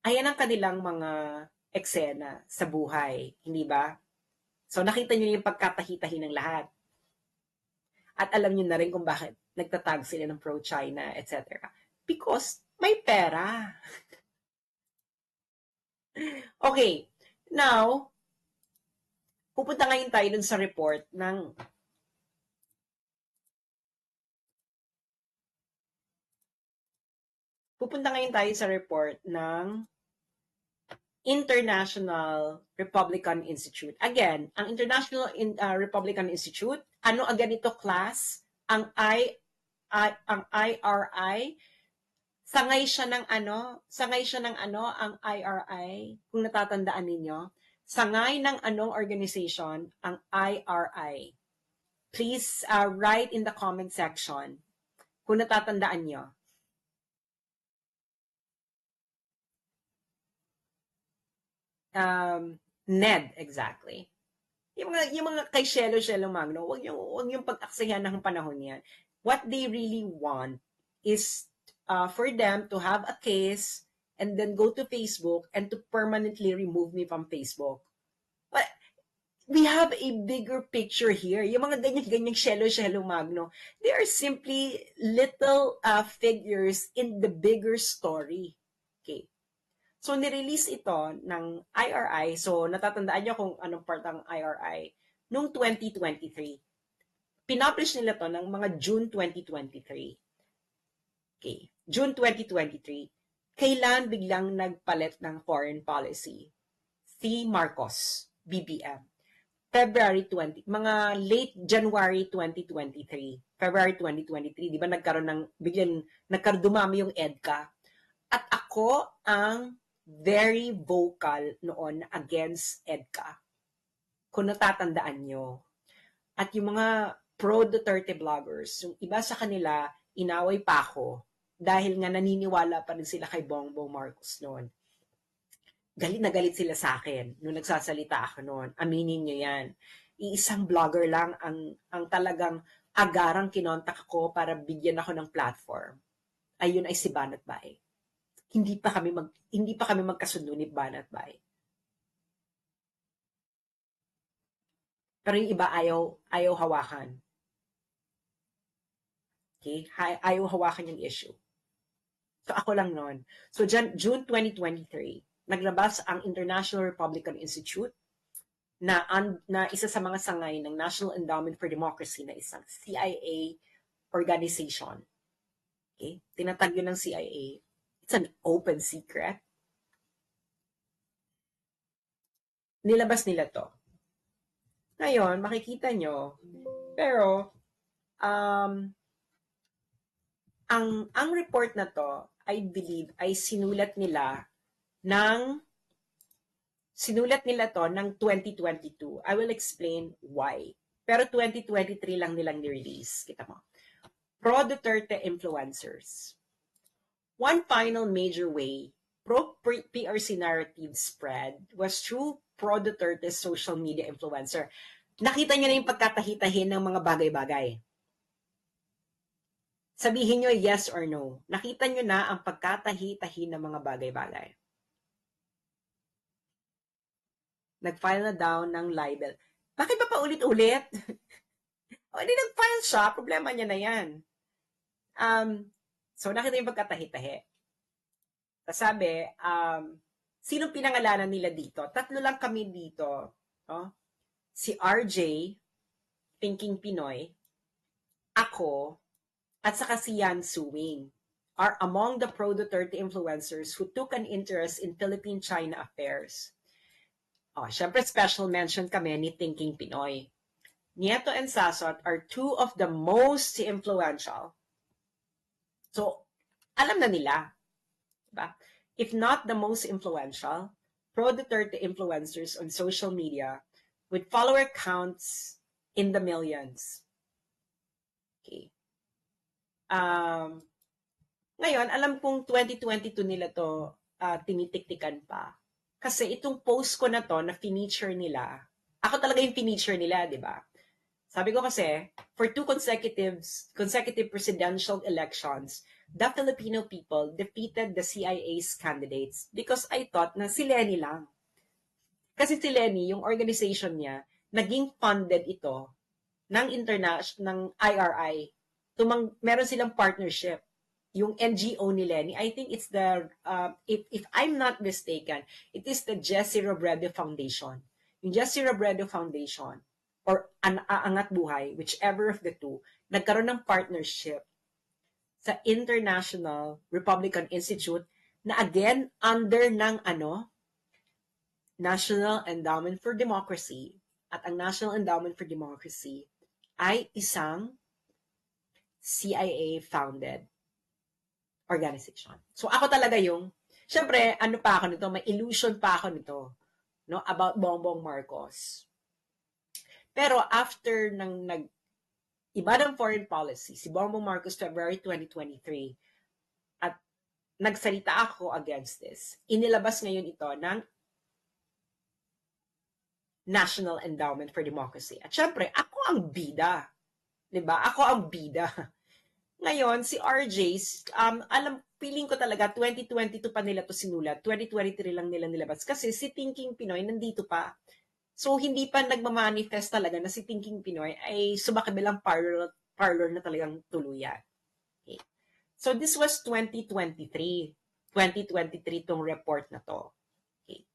Ayan ang kanilang mga eksena sa buhay, hindi ba? So nakita niyo yung pagkatahi-tahi ng lahat. At alam niyo na rin kung bakit nagtatag sila ng pro-China, etc. Because may pera. Okay, now, pupunta ngayon tayo dun sa report ng International Republican Institute. Again, ang International Republican Institute, ano again ito class? Ang IRI, sangay siya ng ang IRI, kung natatandaan ninyo. Sangay ng anong organization ang IRI? Please write in the comment section kung natatandaan nyo. NED, exactly. Yung mga kay Shelo Magno, wag yung pag-aksaya ng panahon yan. What they really want is for them to have a case and then go to Facebook and to permanently remove me from Facebook. But we have a bigger picture here. Yung mga ganyan-ganyang Shelo Magno, they are simply little figures in the bigger story. Okay. So, nirelease ito ng IRI. So, natatandaan nyo kung anong part ng IRI. Noong 2023. Pinublish nila to ng mga June 2023. Okay. June 2023. Kailan biglang nagpalit ng foreign policy? Si Marcos, BBM. February 20, mga late January 2023. February 2023, di ba biglang dumami yung EDCA. At ako ang very vocal noon against EDCA. Kung natatandaan nyo. At yung mga pro-Duterte bloggers, yung iba sa kanila, inaway pa ako dahil nga naniniwala pa rin sila kay Bongbong Marcos noon. Galit na galit sila sa akin nung nagsasalita ako noon. Aminin nyo yan. Iisang blogger lang ang talagang agarang kinontak ko para bigyan ako ng platform. Ayun ay si Banat Bay. Hindi pa kami magkasundo ni Banat Bay. Pero yung iba ayaw hawakan. Okay? Ayaw hawakan yung issue. So ako lang noon. So June 2023, naglabas ang International Republican Institute na isa sa mga sangay ng National Endowment for Democracy na isang CIA organization. Okay? Tinatag yun ng CIA. It's an open secret. Nilabas nila to. Ngayon, makikita nyo, pero ang report na to, I believe, ay sinulat nila to ng 2022. I will explain why. Pero 2023 lang nilang ni-release. Kita mo. Pro-Duterte influencers. One final major way pro-PRC narrative spread was through pro-Duterte social media influencer. Nakita niyo na yung pagkatahi-tahi ng mga bagay-bagay. Sabihin niyo yes or no. Nakita niyo na ang pagkatahi-tahi ng mga bagay-bagay. Nag-file na down ng libel. Bakit ba paulit-ulit? O, hindi nag-file siya. Problema niya na yan. So, nakita yung pagkatahi-tahi. Sabi, sinong pinangalanan nila dito? Tatlo lang kami dito. No? Si RJ, Thinking Pinoy, ako, at saka si Yan Suwing are among the pro-Duterte influencers who took an interest in Philippine-China affairs. Syempre, special mention kami ni Thinking Pinoy. Nieto and Sasot are two of the most influential. So, alam na nila. Diba? If not the most influential, pro-Duterte influencers on social media with follower counts in the millions. Okay. Ngayon, alam kong 2022 nila to tinitiktikan pa. Kasi itong post ko na to na feature nila, ako talaga yung feature nila, di ba? Sabi ko kasi, for 2 consecutive presidential elections, the Filipino people defeated the CIA's candidates because I thought na si Lenny lang. Kasi si Lenny, yung organization niya, naging funded ito ng ng IRI. Meron silang partnership. Yung NGO ni Lenny, I think it's the, if I'm not mistaken, it is the Jesse Robredo Foundation. Yung Jesse Robredo Foundation, or Angat Buhay, whichever of the two, nagkaroon ng partnership sa International Republican Institute na again, under ng National Endowment for Democracy. At ang National Endowment for Democracy ay isang CIA-founded organization. So ako talaga syempre, pa ako nito, may illusion pa ako nito, no, about Bongbong Marcos. Pero after iba ng foreign policy, si Bongbong Marcos February 2023, at nagsalita ako against this, inilabas ngayon ito ng National Endowment for Democracy. At syempre, ako ang bida. Diba? Ako ang bida. Ngayon, si RJ's, feeling ko talaga, 2022 pa nila to sinulat. 2023 lang nila nilabas. Kasi si Thinking Pinoy nandito pa. So, hindi pa nagmamanifest talaga na si Thinking Pinoy ay sumakabilang parlor na talagang tuluyan. Okay. So, this was 2023. 2023 tong report na to. Okay.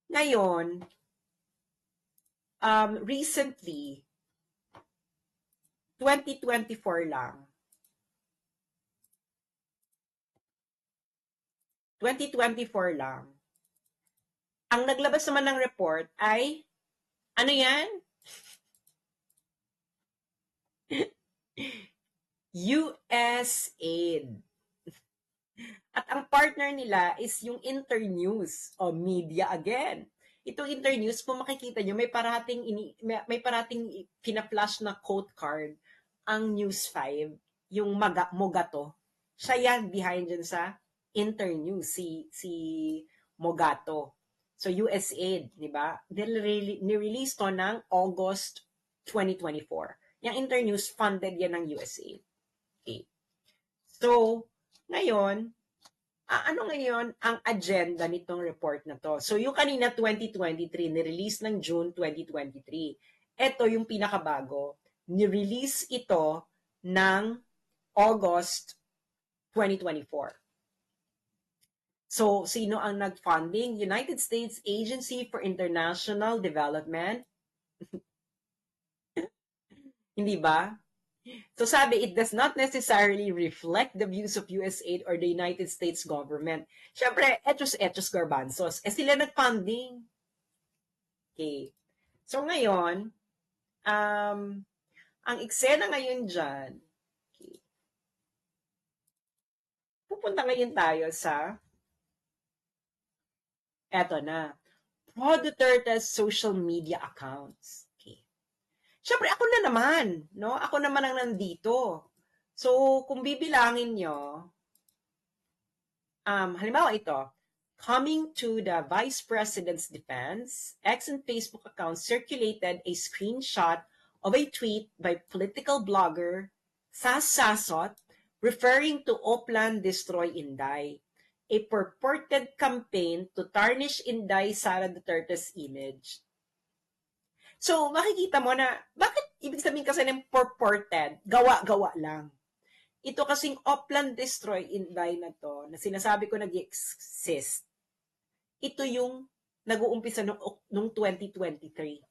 Ngayon, recently, 2024 lang, 2024 lang, ang naglabas naman ng report ay, ano yan? USAID. At ang partner nila is yung Internews o media again. Itong Internews, kung makikita nyo, may parating pina-flash na quote card ang News 5, yung Mogato. Siya yan behind dyan sa Internews, si Mogato. So, USAID, di ba? Nirelease to ng August 2024. Yung Internews, funded yan ng USAID. Okay. So, ngayon, ano ngayon ang agenda nitong report na to? So, yung kanina 2023, nirelease ng June 2023. Ito yung pinakabago. Nirelease ito ng August 2024. So, sino ang nag-funding? United States Agency for International Development. Hindi ba? So sabi, it does not necessarily reflect the views of USAID or the United States government. Siyempre, etos garbanzos. Sila nag-funding. Okay. So ngayon, ang eksena ngayon dyan, okay, pupunta ngayon tayo sa eto na, Pro Duterte's social media accounts. Okay. Siyempre, ako na naman, no? Ako naman ang nandito. So, kung bibilangin nyo, halimbawa ito, coming to the Vice President's defense, X and Facebook accounts circulated a screenshot of a tweet by political blogger Sas Sasot referring to Oplan Destroy Inday, a purported campaign to tarnish Inday Sara Duterte's image. So, makikita mo na, bakit ibig sabihin kasi ng purported, gawa-gawa lang. Ito kasing Oplan Destroy Inday na to, na sinasabi ko nag-exist, ito yung nag-uumpisa nung 2023.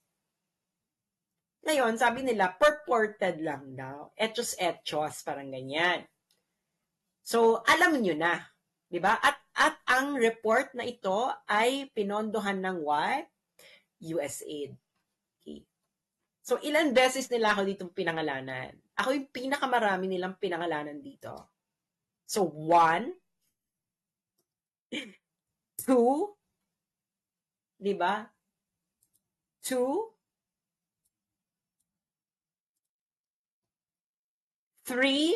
Ngayon, sabi nila, purported lang daw. Etos, parang ganyan. So, alam nyo na. Diba? At ang report na ito ay pinondohan ng what? USAID. Okay. So, ilan beses nila ako ditong pinangalanan? Ako yung pinakamarami nilang pinangalanan dito. So, 1, 2, diba? 2, 3,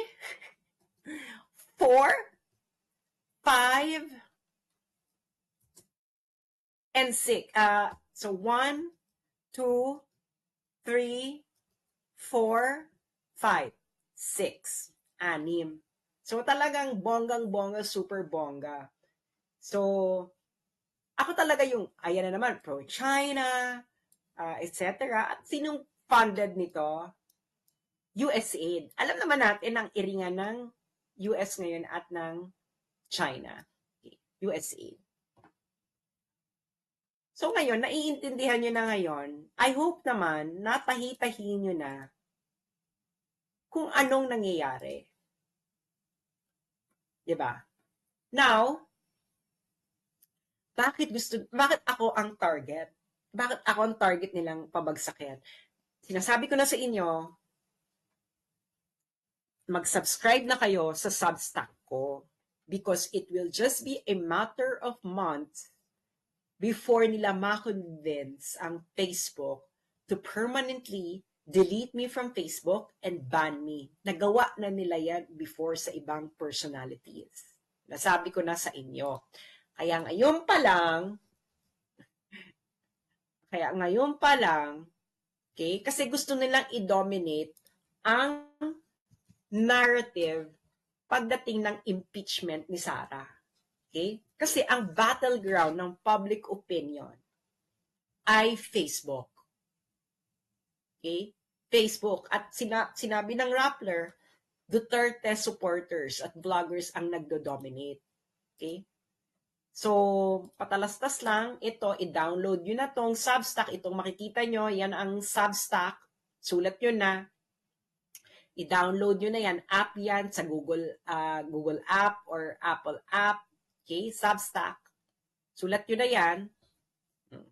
4, 5, and 6. So 1, 2, 3, 4, 5, 6. 6. So, talagang bonggang-bongga, super bongga. So, ako talaga yung, ayan na naman, pro-China, etc. At sinong funded nito? USAID. Alam naman natin ang iringan ng US ngayon at ng China. Okay. USAID. So ngayon, naiintindihan nyo na ngayon, I hope naman, natahi-tahi nyo na kung anong nangyayari. Diba? Now, bakit ako ang target? Bakit ako ang target nilang pabagsakin? Sinasabi ko na sa inyo, mag-subscribe na kayo sa Substack ko because it will just be a matter of months before nila ma-convince ang Facebook to permanently delete me from Facebook and ban me. Nagawa na nila yan before sa ibang personalities. Nasabi ko na sa inyo. Kaya ngayon pa lang, okay, kasi gusto nilang i-dominate ang narrative pagdating ng impeachment ni Sara. Okay? Kasi ang battleground ng public opinion ay Facebook. Okay? Facebook. At sinabi ng Rappler, Duterte supporters at vloggers ang nagdo-dominate. Okay? So, patalastas lang, ito, i-download nyo na tong Substack. Itong makikita nyo, yan ang Substack. Sulat nyo na. I-download nyo na yan. App yan sa Google App or Apple App. Okay, Substack. Sulat nyo na yan.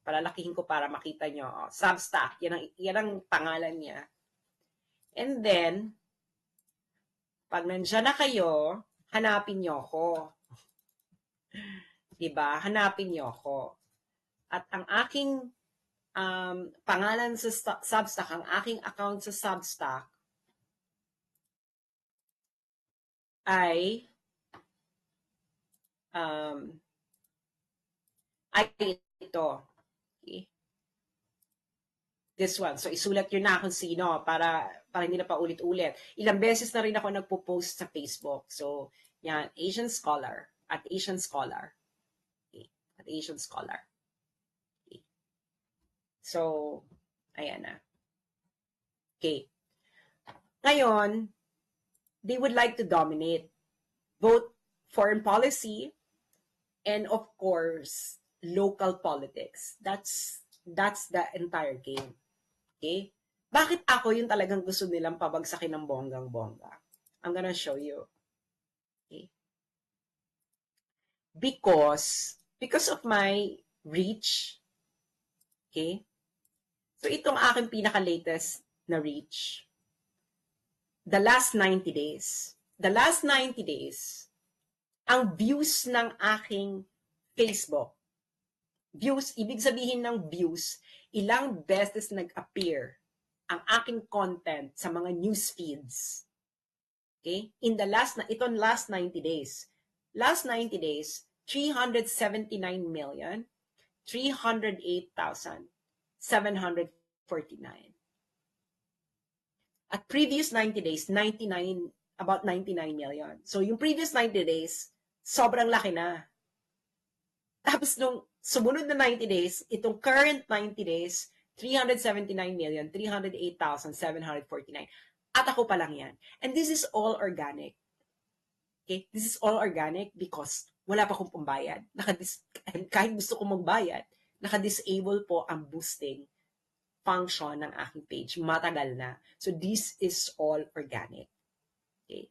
Palalakihin ko para makita nyo. Oh, Substack. Yan ang pangalan niya. And then, pag nandyan na kayo, hanapin nyo ako. Diba? Hanapin nyo ako. At ang aking pangalan sa Substack, ang aking account sa Substack, ay ito. Okay. This one. So, isulat nyo na kung sino para hindi na pa ulit-ulit. Ilang beses na rin ako nagpo-post sa Facebook. So, yan, Asian Scholar. At Asian Scholar. Okay. At Asian Scholar. Okay. So, ayan na. Okay. Ngayon, they would like to dominate both foreign policy and, of course, local politics. That's the entire game. Okay? Bakit ako yung talagang gusto nilang pabagsakin ng bonggang-bongga? I'm gonna show you. Okay? Because of my reach, okay? So, itong aking pinaka-latest na reach, the last 90 days, ang views ng aking Facebook, views, ibig sabihin ng views, ilang beses nag-appear ang aking content sa mga news feeds. Okay? In the last 90 days. Last 90 days, 379,308,749. At previous 90 days, about 99 million. So, yung previous 90 days, sobrang laki na. Tapos, nung sumunod na 90 days, itong current 90 days, 379,308,749. At ako pa lang yan. And this is all organic. Okay? This is all organic because wala pa akong pambayad. Kahit gusto kong magbayad, naka-disable po ang boosting function ng aking page. Matagal na. So, this is all organic. Okay?